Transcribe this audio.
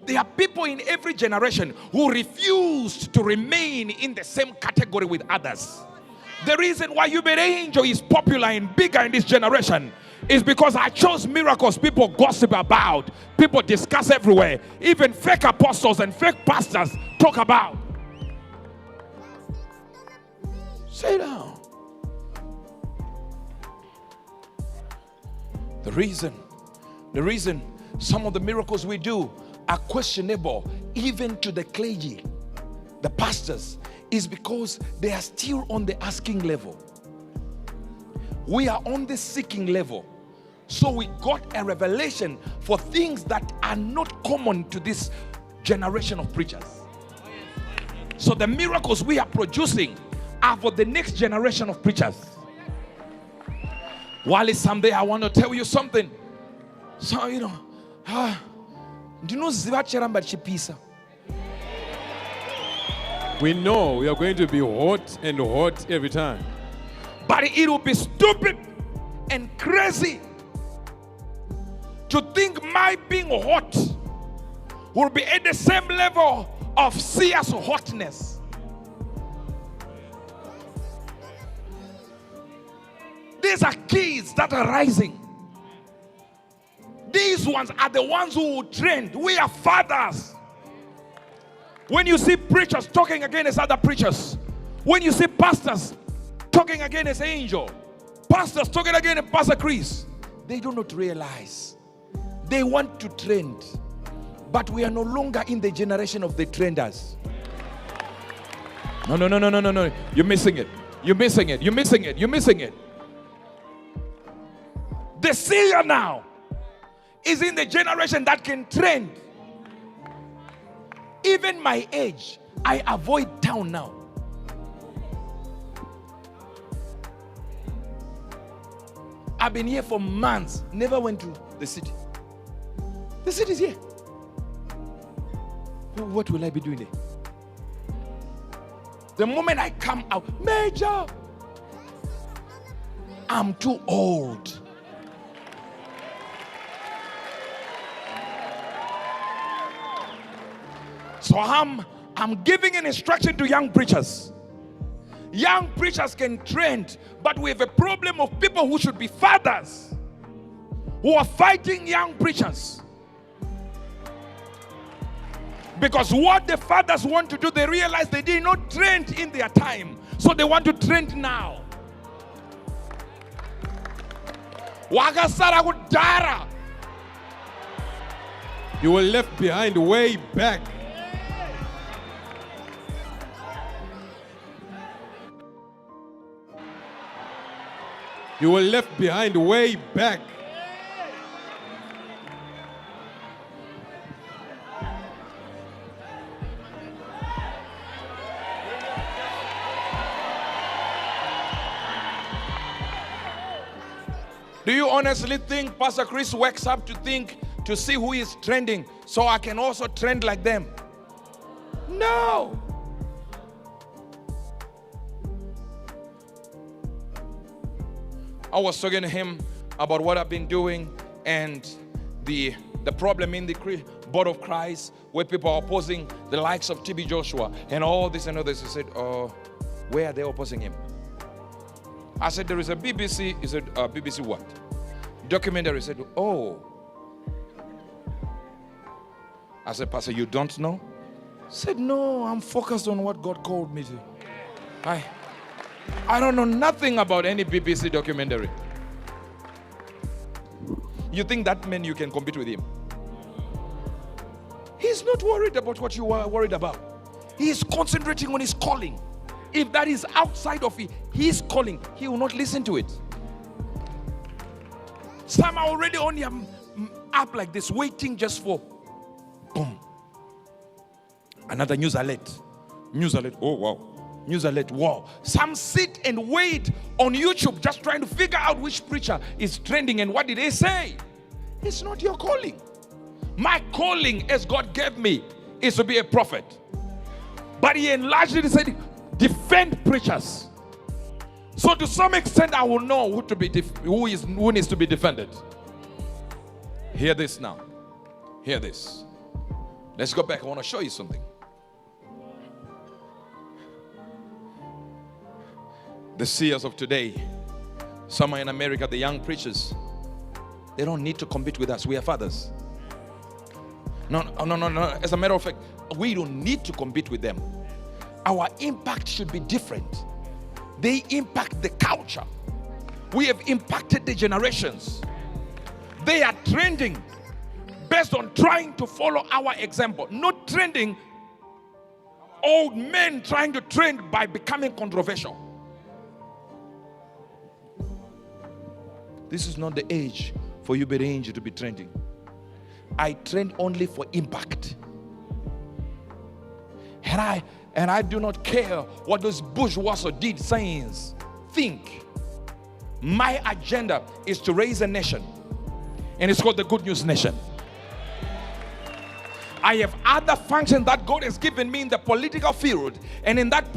There are people in every generation who refuse to remain in the same category with others. The reason why Uebert Angel is popular and bigger in this generation is because I chose miracles people gossip about, people discuss everywhere, even fake apostles and fake pastors talk about. Sit down. The reason some of the miracles we do are questionable, even to the clergy, the pastors, is because they are still on the asking level. We are on the seeking level. So we got a revelation for things that are not common to this generation of preachers. So the miracles we are producing are for the next generation of preachers. While it's someday, I want to tell you something. So, do you know Zivachiramba Chipisa? We know we are going to be hot and hot every time. But it will be stupid and crazy to think my being hot will be at the same level of seers' hotness. These are kids that are rising. These ones are the ones who will trend. We are fathers. When you see preachers talking against other preachers, when you see pastors talking against Angel, pastors talking against Pastor Chris, they do not realize they want to trend, but we are no longer in the generation of the trenders. No. You're missing it. You're missing it. You're missing it. You're missing it. The seer now is in the generation that can trend. Even my age, I avoid town now. I've been here for months, never went to the city. The city is here. What will I be doing there? The moment I come out, Major, I'm too old. So I'm giving an instruction to young preachers. Young preachers can trend, but we have a problem of people who should be fathers who are fighting young preachers. Because what the fathers want to do, they realize they did not trend in their time, so they want to trend now. Wagasara kudara. You were left behind way back. You were left behind way back. Do you honestly think Pastor Chris wakes up to see who is trending so I can also trend like them? No. I was talking to him about what I've been doing and the problem in the body of Christ where people are opposing the likes of TB Joshua and all this and all this. He said, where are they opposing him? I said, there is a BBC. He said, BBC what? Documentary. He said, oh. I said, Pastor, you don't know? He said, no, I'm focused on what God called me to. I don't know nothing about any BBC documentary. You think that man you can compete with him? He's not worried about what you are worried about. He is concentrating on his calling. If that is outside of his calling, he will not listen to it. Some are already on your app like this, waiting just for boom. Another news alert. News alert. Oh, wow. News alert. Wow. Some sit and wait on YouTube just trying to figure out which preacher is trending and what did they say. It's not your calling. My calling, as God gave me, is to be a prophet. But he enlarged it and said, defend preachers. So to some extent, I will know who needs to be defended. Hear this now. Hear this. Let's go back. I want to show you something. The seers of today, some are in America, the young preachers, they don't need to compete with us. We are fathers. No. As a matter of fact, we don't need to compete with them. Our impact should be different. They impact the culture. We have impacted the generations. They are trending based on trying to follow our example, not trending old men trying to trend by becoming controversial. This is not the age for Uebert Angel to be trending. I trend only for impact. And I do not care what those bourgeois did, sayings, think. My agenda is to raise a nation, and it's called the Good News Nation. I have other functions that God has given me in the political field, and in that